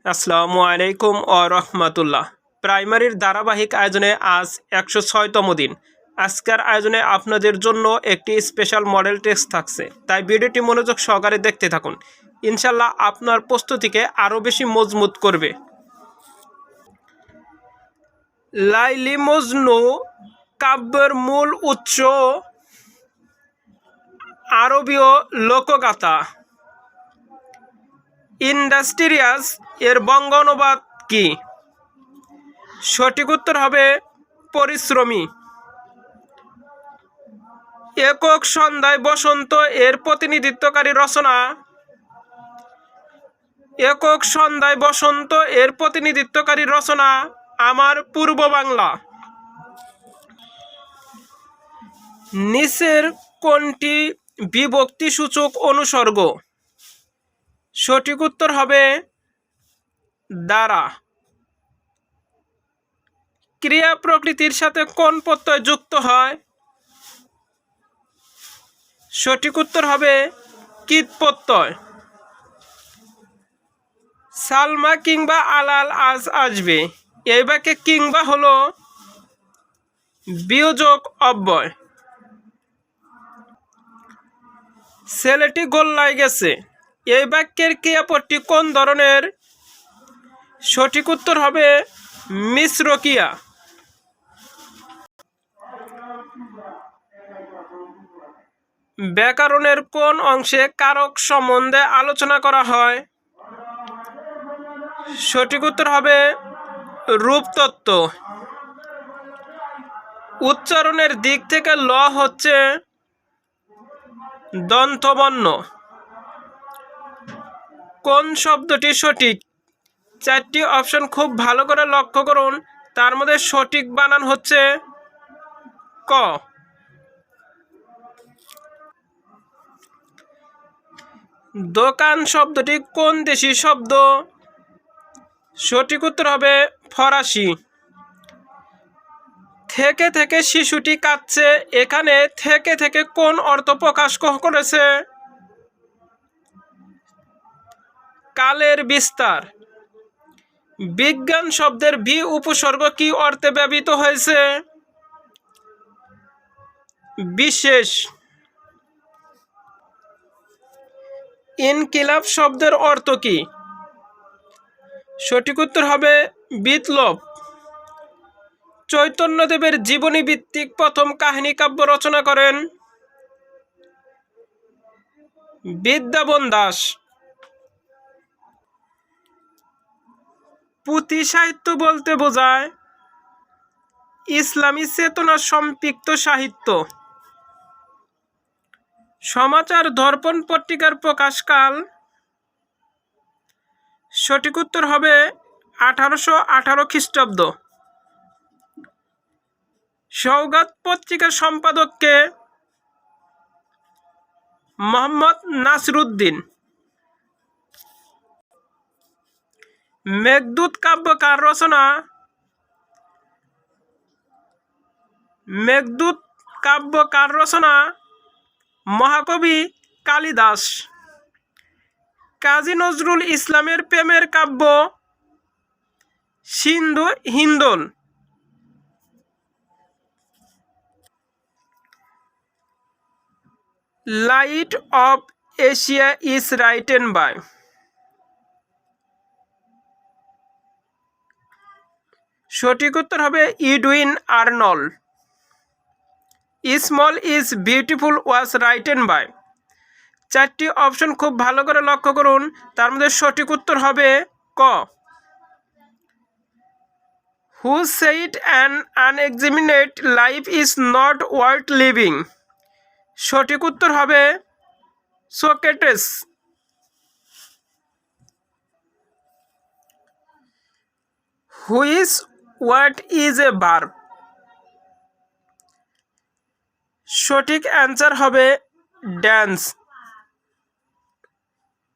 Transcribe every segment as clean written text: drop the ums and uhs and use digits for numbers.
আসসালামু আলাইকুম ও রহমতুল্লাহ। প্রাইমারির ধারাবাহিক আয়োজনে আজ 106তম দিন। আজকের আয়োজনে আপনাদের জন্য একটি স্পেশাল মডেল টেস্ট থাকছে, তাই ভিডিওটি মনোযোগ সহকারে দেখতে থাকুন। ইনশাল্লাহ আপনার প্রস্তুতিকে আরও বেশি মজবুত করবে। লাইলি মজনু কাব্যের মূল উৎস আরবীয় লোকগাথা। ইন্ডাস্ট্রিয়াস এর বঙ্গ অনুবাদ কি? সঠিক উত্তর হবে পরিশ্রমী। একক সন্ধ্যায় বসন্ত এর প্রতিনিধিত্বকারী রচনা। একক সন্ধ্যায় বসন্ত এর প্রতিনিধিত্বকারী রচনা আমার পূর্ব বাংলা। নিচের কোনটি বিভক্তিসূচক অনুসর্গ? সঠিক উত্তর হবে দ্বারা। ক্রিয়া প্রকৃতির সাথে কোন প্রত্যয় যুক্ত হয়? সঠিক উত্তর হবে কিত প্রত্যয়। সালমা কিংবা আলাল আজ আসবে, এই বাক্যে কিংবা হলো বিয়োজক অব্যয়। ছেলেটি গোল্লায় গেছে, এই বাক্যের ক্রিয়াপদটি কোন ধরনের? সঠিক উত্তর হবে মিশ্র ক্রিয়া। ব্যাকরণের কোন অংশে কারক সম্বন্ধে আলোচনা করা হয়? সঠিক উত্তর হবে রূপতত্ত্ব। উচ্চারণের দিক থেকে ল হচ্ছে দন্তবর্ণ। কোন শব্দটি সঠিক? চারটি অপশন খুব ভালো করে লক্ষ্য করুন, তার মধ্যে সঠিক বানান হচ্ছে ক। দোকান শব্দটি কোন দেশি শব্দ? সঠিক উত্তর হবে ফরাসি। থেকে থেকে শিশুটি কাঁদছে, এখানে থেকে থেকে কোন অর্থ প্রকাশ করেছে? কালের বিস্তার। বিজ্ঞান শব্দের ভি উপসর্গ কি অর্থে ব্যবহৃত হয়েছে? বিশেষ। ইনকিলাব শব্দের অর্থ কি? সঠিক উত্তর হবে বিপ্লব। চৈতন্যদেবের জীবনী ভিত্তিক প্রথম কাহিনী কাব্য রচনা করেন বিদ্যাবন দাস। পুঁথি সাহিত্য বলতে বোঝায় ইসলামী চেতনা সম্পৃক্ত সাহিত্য। সমাচার দর্পণ পত্রিকার প্রকাশকাল? সঠিক উত্তর হবে 1818 খ্রিস্টাব্দ। সওগাত পত্রিকার সম্পাদক কে? মোহাম্মদ নাসিরউদ্দিন। মেঘদূত কাব্য কার রচনা? মেঘদূত কাব্য কার রচনা? মহাকবি কালিদাস। কাজী নজরুল ইসলামের প্রেমের কাব্য Sindhu Hindol. Light of Asia is written by? সঠিক উত্তর হবে Edwin Arnold. Small is beautiful was written by? চারটি অপশন খুব ভালো করে লক্ষ্য করুন, তার মধ্যে সঠিক উত্তর হবে ক। Who said an unexamined life is not worth living? সঠিক উত্তর হবে Socrates. Which word is a verb? সঠিক অ্যান্সার হবে dance.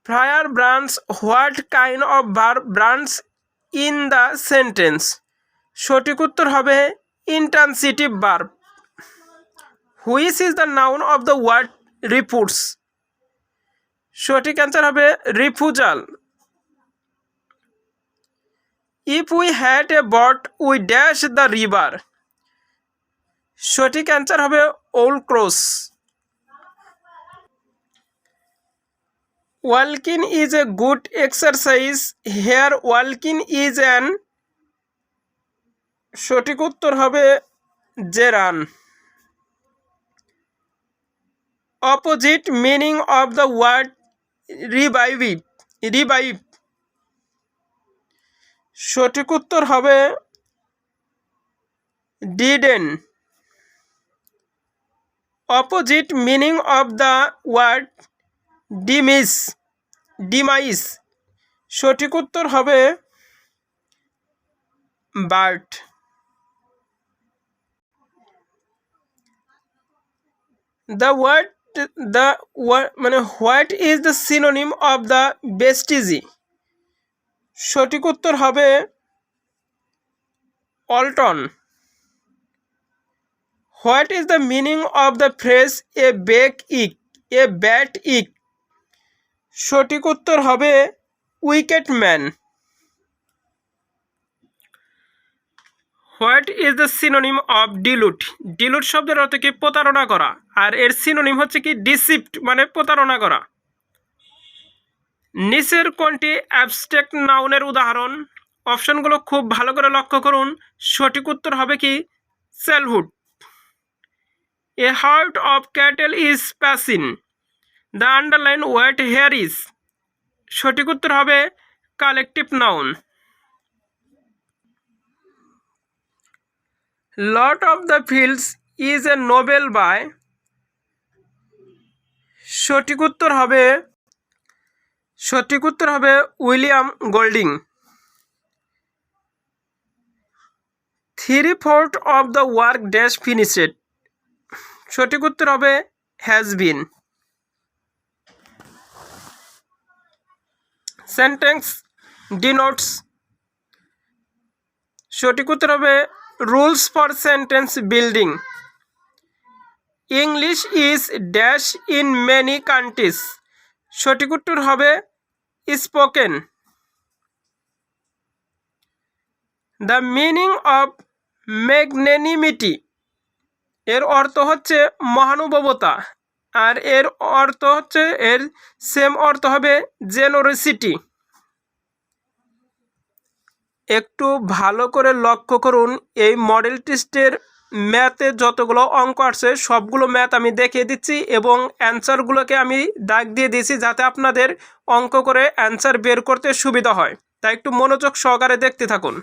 Flyer branch what kind of verb branch in the sentence? সঠিক উত্তর হবে intransitive verb. Which is the noun of the word refuse? সঠিক answer হবে refusal. If we had a boat we dash the river. সঠিক answer হবে would cross. ওয়ালকিং is a good exercise, here ওয়ালকিং is an. সঠিক উত্তর হবে gerund. Opposite meaning of the word revive. সঠিক উত্তর হবে deaden. Opposite meaning of the word demise. সঠিক উত্তর হবে birth. What is the synonym of the vestige. সঠিক উত্তর হবে অল্টন। What is the meaning of the phrase a bad egg. সঠিক উত্তর হবে wicked man. What is the synonym of dilute. Dilute শব্দের অর্থ কি প্রতারণা করা, আর এর সিনোনিম হচ্ছে কি ডিসিপ্ট মানে প্রতারণা করা। নিচের কোনটি অ্যাবস্ট্রাক্ট নাউনের উদাহরণ। অপশনগুলো খুব ভালো করে লক্ষ্য করুন। সঠিক উত্তর হবে কি সেলহুড। A herd of cattle is passing, the underline word here is. সঠিক উত্তর হবে collective noun. Lord of the Flies is a novel by. সঠিক উত্তর হবে William Golding. 3/4 of the work dash finished. সঠিক উত্তর হবে হ্যাজ বিন। Sentence denotes. সঠিক উত্তর হবে rules for sentence building. English is dash in many countries. সঠিক উত্তর হবে spoken. The meaning of magnanimity. এর অর্থ হচ্ছে মহানুভবতা, আর এর অর্থ হচ্ছে সেম অর্থ হবে জেনারোসিটি। একটু ভালো করে লক্ষ্য করুন, এই মডেল টেস্টের ম্যাথে যতগুলো অঙ্ক আছে সবগুলো ম্যাথ আমি দেখিয়ে দিচ্ছি এবং অ্যান্সারগুলোকে আমি দাগ দিয়ে দিয়েছি যাতে আপনাদের অঙ্ক করে অ্যান্সার বের করতে সুবিধা হয়। তাই একটু মনোযোগ সহকারে দেখতে থাকুন।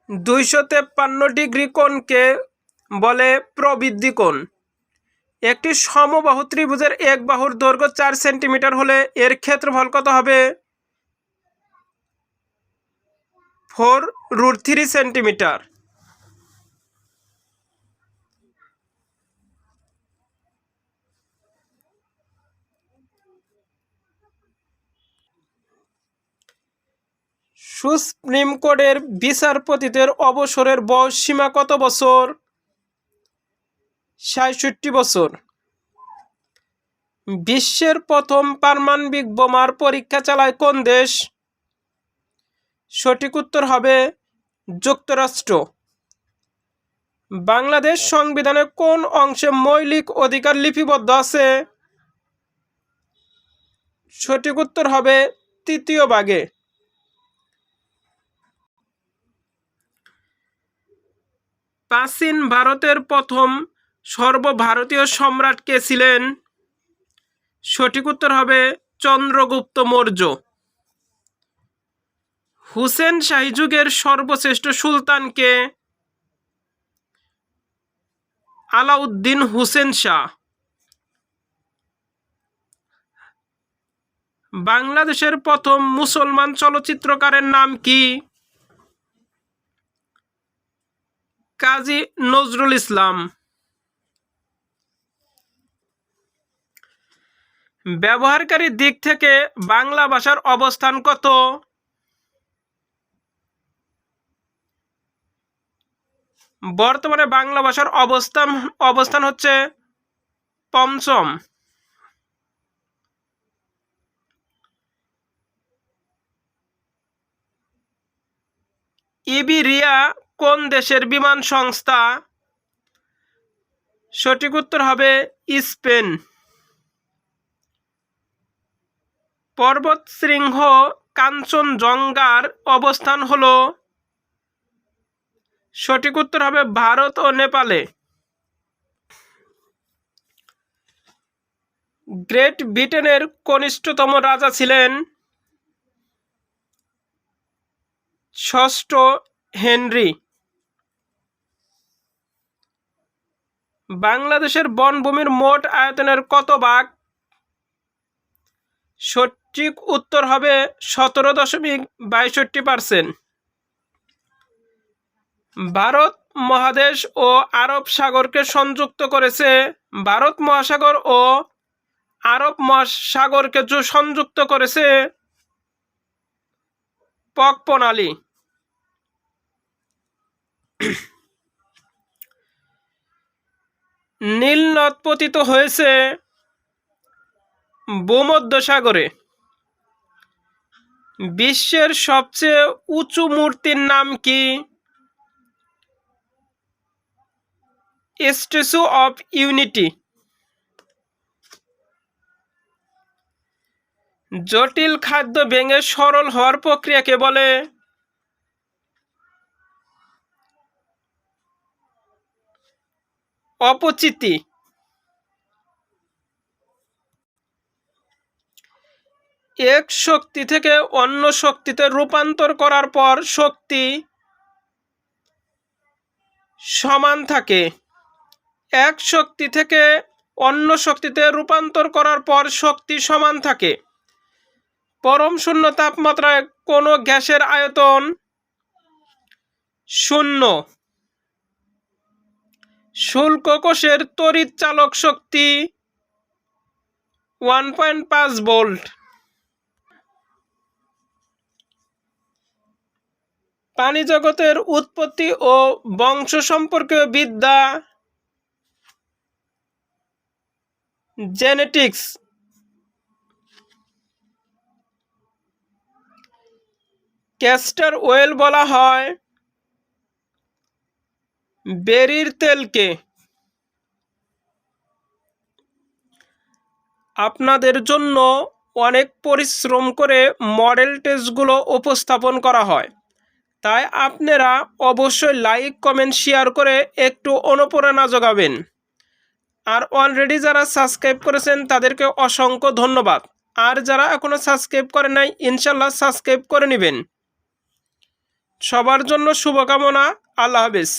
(253 কোণকে বলে প্রবৃদ্ধি কোণ। একটি সমবাহু ত্রিভুজের এক বাহুর দৈর্ঘ্য 4 সেন্টিমিটার হলে এর ক্ষেত্রফল কত হবে? 4√3 সেন্টিমিটার। সুপ্রিম কোর্টের বিচারপতিদের অবসরের বয়স সীমা কত বছর? ৬৭ বছর। বিশ্বের প্রথম পারমাণবিক বোমার পরীক্ষা চালায় কোন দেশ? সঠিক উত্তর হবে যুক্তরাষ্ট্র। বাংলাদেশ সংবিধানের কোন অংশে মৌলিক অধিকার লিপিবদ্ধ আছে? সঠিক উত্তর হবে ৩য় ভাগে। প্রাচীন ভারতের প্রথম সর্বভারতীয় সম্রাট কে ছিলেন? সঠিক উত্তর হবে চন্দ্রগুপ্ত মৌর্য। হুসেন শাহী যুগের সর্বশ্রেষ্ঠ সুলতান কে? আলাউদ্দিন হুসেন শাহ। বাংলাদেশের প্রথম মুসলমান চলচ্চিত্রকারের নাম কি? কাজী নজরুল ইসলাম। ব্যবহারকারীর দিক থেকে বাংলা ভাষার অবস্থান কত? বর্তমানে বাংলা ভাষার অবস্থান হচ্ছে পঞ্চম। ইবেরিয়া কোন দেশের বিমান সংস্থা? সঠিক উত্তর হবে স্পেন। পর্বত শৃঙ্গ কাঞ্চনজঙ্ঘার অবস্থান হলো? সঠিক উত্তর হবে ভারত ও নেপালে। গ্রেট ব্রিটেনের কনিষ্ঠতম রাজা ছিলেন? ষষ্ঠ হেনরি। বাংলাদেশের বনভূমির মোট আয়তনের কত ভাগ? সঠিক উত্তর হবে 17.62%। ভারত মহাদেশ ও আরব সাগরকে সংযুক্ত করেছে? ভারত মহাসাগর ও আরব মহাসাগরকে সংযুক্ত করেছে পক প্রণালী। নীল নদ পতিত হয়েছে ভূমধ্যসাগরে। বিশ্বের সবচেয়ে উঁচু মূর্তির নাম কি? Statue of unity. জটিল খাদ্য ভেঙে সরল হওয়ার প্রক্রিয়াকে বলে? অপচিতি। এক শক্তি থেকে অন্য শক্তিতে রূপান্তর করার পর শক্তি সমান থাকে। এক শক্তি থেকে অন্য শক্তিতে রূপান্তর করার পর শক্তি সমান থাকে। পরম শূন্য তাপমাত্রায় কোনো গ্যাসের আয়তন 0। শুল্ক কোষের তড়িৎ চালক শক্তি 1.5 ভোল্ট। প্রাণী জগতের উৎপত্তি ও বংশ সম্পর্কীয় বিদ্যা জেনেটিক্স। ক্যাস্টর অয়েল বলা হয় বেরির তেলকে। আপনাদের জন্য অনেক পরিশ্রম করে মডেল টেস্টগুলো উপস্থাপন করা হয়, তাই আপনারা অবশ্যই লাইক কমেন্ট শেয়ার করে একটু অনুপ্রেরণা যোগাবেন। আর অলরেডি যারা সাবস্ক্রাইব করেছেন তাদেরকে অসংখ্য ধন্যবাদ। আর যারা এখনো সাবস্ক্রাইব করে নাই ইনশাল্লাহ সাবস্ক্রাইব করে নেবেন। সবার জন্য শুভকামনা। আল্লাহ হাফেজ।